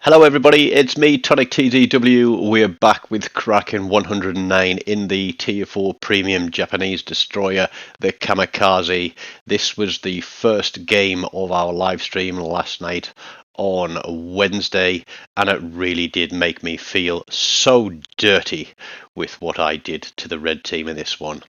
Hello everybody, it's me, TONIK TZW. We're back with Kraken 109 in the Tier 4 Premium Japanese Destroyer, the Kamikaze. This was the first game of our live stream last night on Wednesday, and it really did make me feel so dirty with what I did to the red team in this one.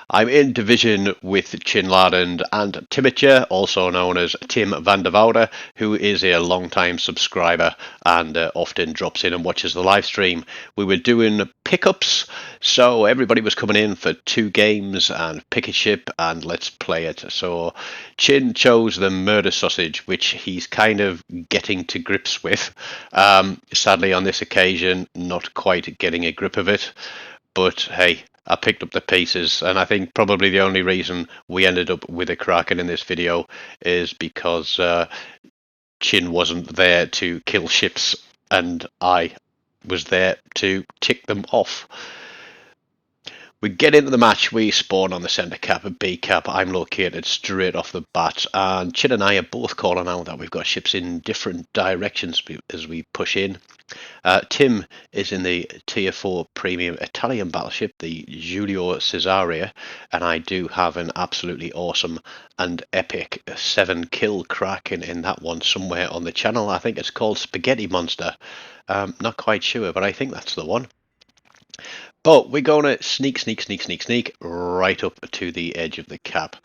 I'm in division with Chinladend and Timicha, also known as Tim van der Woude, who is a long-time subscriber and often drops in and watches the live stream. We were doing pickups, so everybody was coming in for 2 games and pick a ship and let's play it. So Chin chose the murder sausage, which he's kind of getting to grips with. Sadly, on this occasion, not quite getting a grip of it. But hey, I picked up the pieces, and I think probably the only reason we ended up with a Kraken in this video is because Chin wasn't there to kill ships, and I was there to tick them off. We get into the match, we spawn on the centre cap at B cap. I'm located straight off the bat, and Chin and I are both calling out that we've got ships in different directions as we push in. Tim is in the Tier 4 Premium Italian battleship, the Giulio Caesarea, and I do have an absolutely awesome and epic 7-kill Kraken in that one somewhere on the channel. I think it's called Spaghetti Monster. Not quite sure, but I think that's the one. But we're going to sneak right up to the edge of the cap.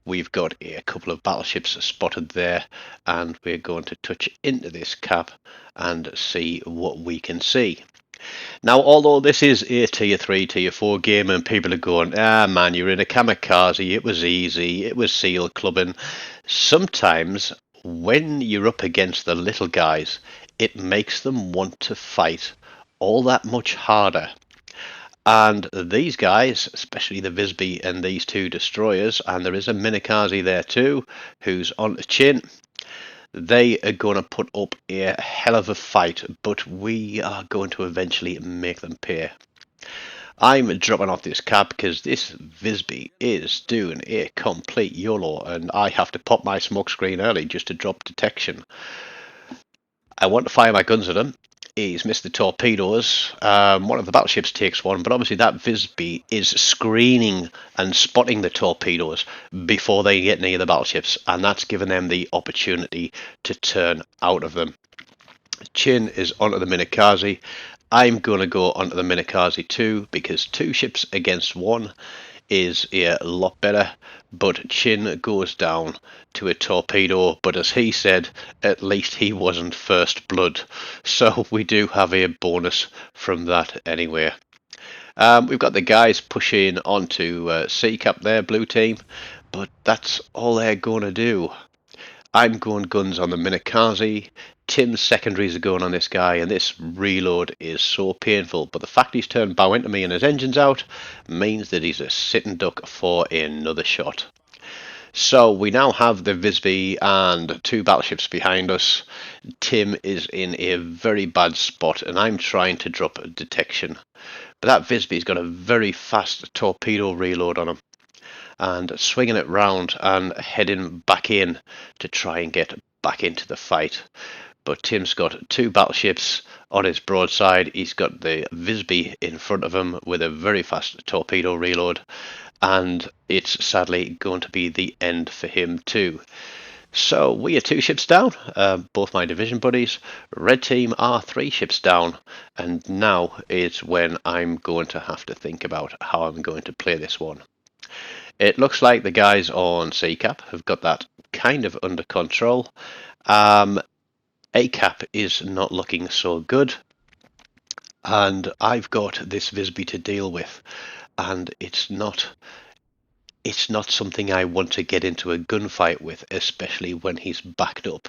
We've got a couple of battleships spotted there, and we're going to touch into this cap and see what we can see. Now, although this is a Tier 3, Tier 4 game, and people are going, ah man, you're in a Kamikaze, it was easy, it was seal clubbing. Sometimes, when you're up against the little guys, it makes them want to fight all that much harder. And these guys, especially the Visby and these 2 destroyers, and there is a Kamikaze there too, who's on the Chin, they are going to put up a hell of a fight, but we are going to eventually make them pay. I'm dropping off this cap because this Visby is doing a complete YOLO, and I have to pop my smoke screen early just to drop detection. I want to fire my guns at him. He's missed the torpedoes. One of the battleships takes one, but obviously that Visby is screening and spotting the torpedoes before they get near the battleships, and that's given them the opportunity to turn out of them. Chin is onto the Kamikaze. I'm going to go onto the Kamikaze too, because 2 ships against 1 is a lot better, but Chin goes down to a torpedo, but as he said, at least he wasn't first blood, so we do have a bonus from that anyway. We've got the guys pushing onto C cap there, blue team, but that's all they're going to do. I'm going guns on the Kamikaze. Tim's secondaries are going on this guy, and this reload is so painful. But the fact he's turned bow into me and his engine's out means that he's a sitting duck for another shot. So we now have the Visby and 2 battleships behind us. Tim is in a very bad spot, and I'm trying to drop a detection. But that Visby's got a very fast torpedo reload on him, and swinging it round and heading back in to try and get back into the fight. But Tim's got 2 battleships on his broadside. He's got the Visby in front of him with a very fast torpedo reload, and it's sadly going to be the end for him too. So we are 2 ships down, both my division buddies. Red team are 3 ships down, and now is when I'm going to have to think about how I'm going to play this one. It looks like the guys on C cap have got that kind of under control. A cap is not looking so good, and I've got this Visby to deal with, and it's not something I want to get into a gunfight with, especially when he's backed up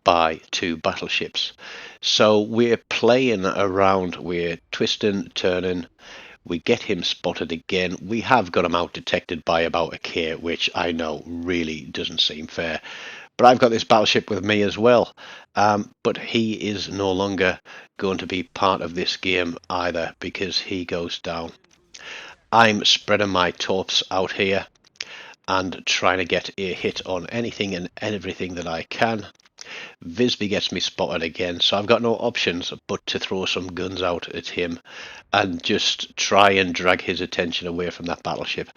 by 2 battleships. So we're playing around, we're twisting, turning. We get him spotted again. We have got him out detected by about a K, which I know really doesn't seem fair. But I've got this battleship with me as well. But he is no longer going to be part of this game either, because he goes down. I'm spreading my torps out here and trying to get a hit on anything and everything that I can. Visby gets me spotted again, so I've got no options but to throw some guns out at him and just try and drag his attention away from that battleship.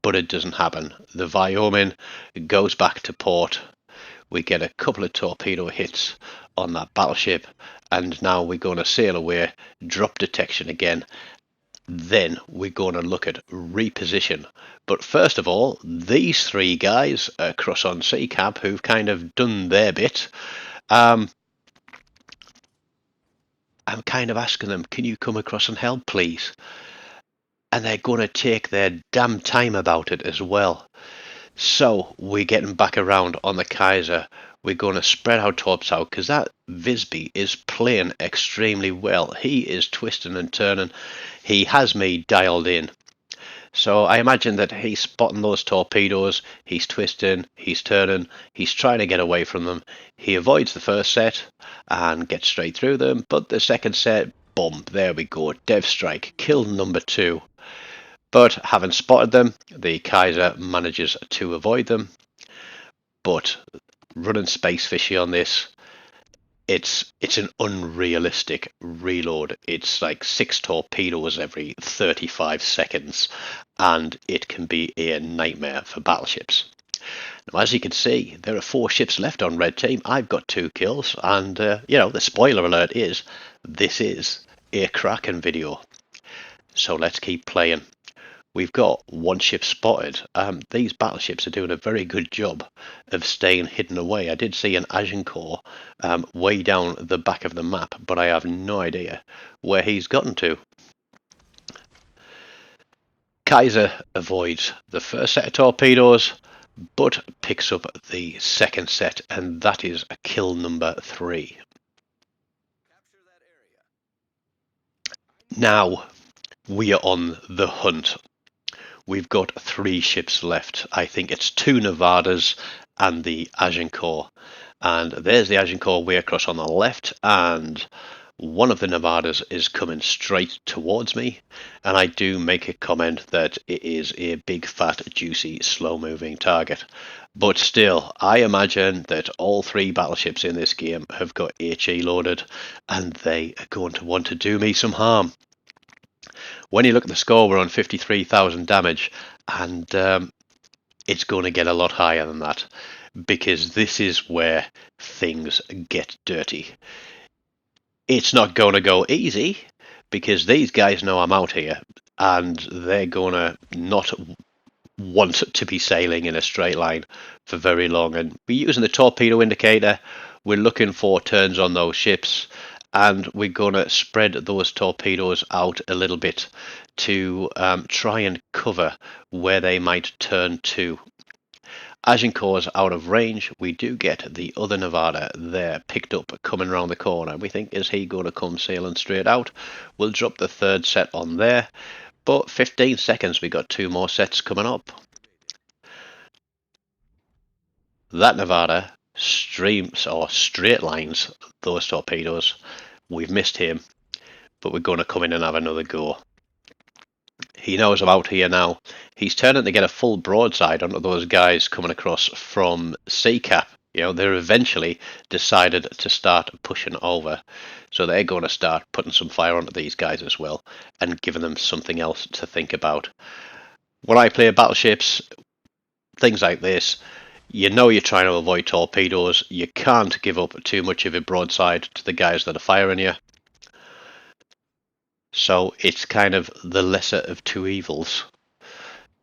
But it doesn't happen. The Wyoming goes back to port. We get a couple of torpedo hits on that battleship, and now we're going to sail away, drop detection again. Then we're going to look at reposition. But first of all, these three guys across on CCAP who've kind of done their bit, I'm kind of asking them, can you come across and help, please? And they're going to take their damn time about it as well. So we're getting back around on the Kaiser. We're going to spread our torps out because that Visby is playing extremely well. He is twisting and turning. He has me dialed in. So I imagine that he's spotting those torpedoes. He's twisting, he's turning, he's trying to get away from them. He avoids the first set and gets straight through them. But the second set, boom, there we go. Dev strike, kill number 2. But having spotted them, the Kaiser manages to avoid them. But running space fishy on this, it's an unrealistic reload. It's like 6 torpedoes every 35 seconds, and it can be a nightmare for battleships. Now, as you can see, there are 4 ships left on red team. I've got 2 kills, and the spoiler alert is this is a Kraken video. So let's keep playing. We've got 1 ship spotted. These battleships are doing a very good job of staying hidden away. I did see an Agincourt way down the back of the map, but I have no idea where he's gotten to. Kaiser avoids the first set of torpedoes, but picks up the second set, and that is a kill number 3. Now we are on the hunt. We've got 3 ships left. I think it's 2 Nevadas and the Agincourt. And there's the Agincourt way across on the left, and one of the Nevadas is coming straight towards me. And I do make a comment that it is a big, fat, juicy, slow-moving target. But still, I imagine that all 3 battleships in this game have got HE loaded, and they are going to want to do me some harm. When you look at the score, we're on 53,000 damage, and it's going to get a lot higher than that, because this is where things get dirty. It's not going to go easy, because these guys know I'm out here, and they're going to not want to be sailing in a straight line for very long. And we're using the torpedo indicator. We're looking for turns on those ships, and we're going to spread those torpedoes out a little bit to try and cover where they might turn to. Agincourt's out of range. We do get the other Nevada there picked up coming around the corner. We think, is he going to come sailing straight out? We'll drop the 3rd set on there. But 15 seconds, we got 2 more sets coming up. That Nevada streams or straight lines those torpedoes. We've missed him, but we're going to come in and have another go. He knows I'm out here now. He's turning to get a full broadside onto those guys coming across from CCAP. They're eventually decided to start pushing over. So they're going to start putting some fire onto these guys as well and giving them something else to think about. When I play battleships, things like this, you're trying to avoid torpedoes. You can't give up too much of a broadside to the guys that are firing you. So it's kind of the lesser of 2 evils.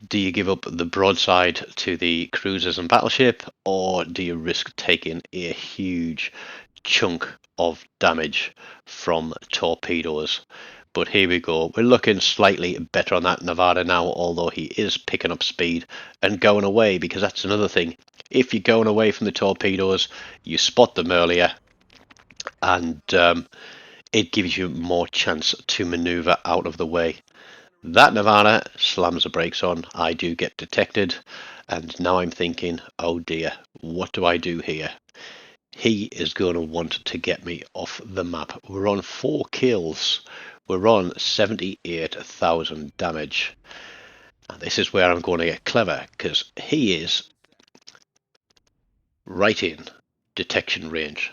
Do you give up the broadside to the cruisers and battleship, or do you risk taking a huge chunk of damage from torpedoes? But here we go. We're looking slightly better on that Nevada now, although he is picking up speed and going away, because that's another thing. If you're going away from the torpedoes, you spot them earlier, and it gives you more chance to maneuver out of the way. That Nevada slams the brakes on. I do get detected, and now I'm thinking, oh dear, what do I do here? He is going to want to get me off the map. We're on 4 kills. We're on 78,000 damage. And this is where I'm going to get clever, because he is right in detection range.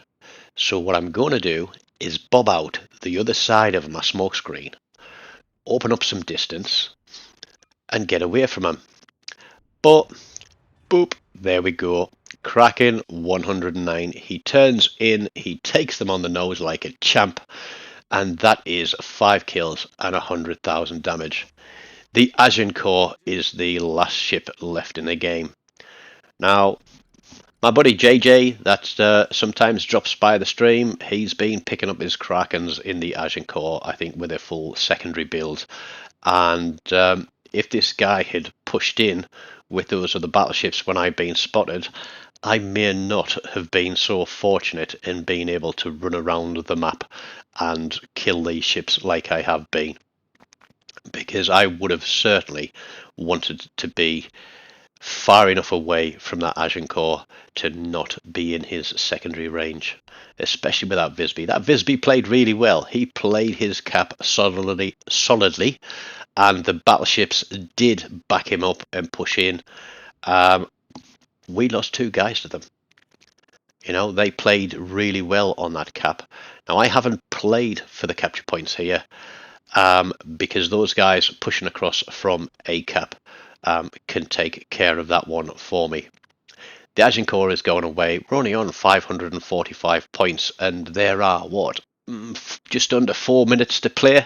So what I'm going to do is bob out the other side of my smoke screen, open up some distance, and get away from him. But, boop, there we go. Kraken 109. He turns in, he takes them on the nose like a champ, and that is 5 kills and 100,000 damage. The Agincourt is the last ship left in the game. Now, my buddy JJ, that sometimes drops by the stream, he's been picking up his Krakens in the Agincourt, I think, with a full secondary build. And if this guy had pushed in with those other battleships when I'd been spotted, I may not have been so fortunate in being able to run around the map and kill these ships like I have been, because I would have certainly wanted to be far enough away from that Agincourt to not be in his secondary range, especially with that Visby. That Visby played really well. He played his cap solidly, and the battleships did back him up and push in. We lost 2 guys to them. You know, they played really well on that cap. Now, I haven't played for the capture points here, because those guys pushing across from a cap can take care of that one for me. The Agincourt is going away. We're only on 545 points, and there are, just under 4 minutes to play.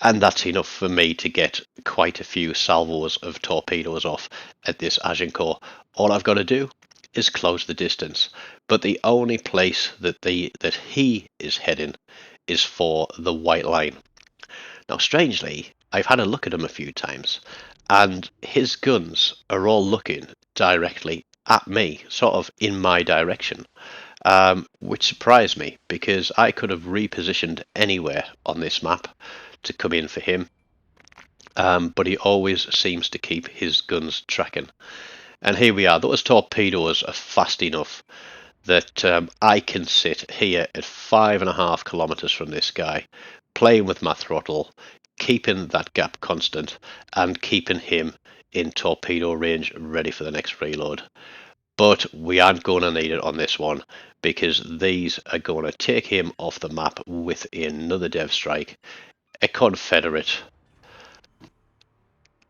And that's enough for me to get quite a few salvos of torpedoes off at this Agincourt. All I've got to do is close the distance. But the only place that he is heading is for the white line. Now, strangely, I've had a look at him a few times, and his guns are all looking directly at me, sort of in my direction, which surprised me, because I could have repositioned anywhere on this map to come in for him, but he always seems to keep his guns tracking. And here we are. Those torpedoes are fast enough that I can sit here at 5.5 kilometers from this guy, playing with my throttle, keeping that gap constant, and keeping him in torpedo range, ready for the next reload. But we aren't going to need it on this one, because these are going to take him off the map with another dev strike. A Confederate.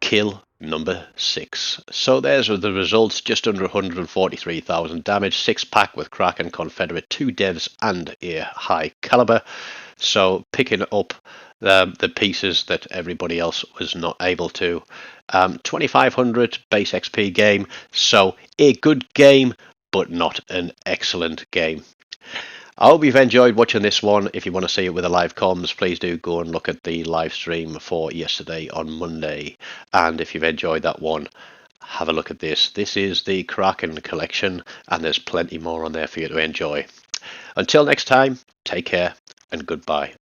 Kill number 6. So there's the results, just under 143,000 damage, 6-pack with Kraken, Confederate, 2 devs and a high caliber. So picking up the pieces that everybody else was not able to. 2500 base XP game, so a good game, but not an excellent game. I hope you've enjoyed watching this one. If you want to see it with the live comms, please do go and look at the live stream for yesterday on Monday. And if you've enjoyed that one, have a look at this. This is the Kraken collection, and there's plenty more on there for you to enjoy. Until next time, take care and goodbye.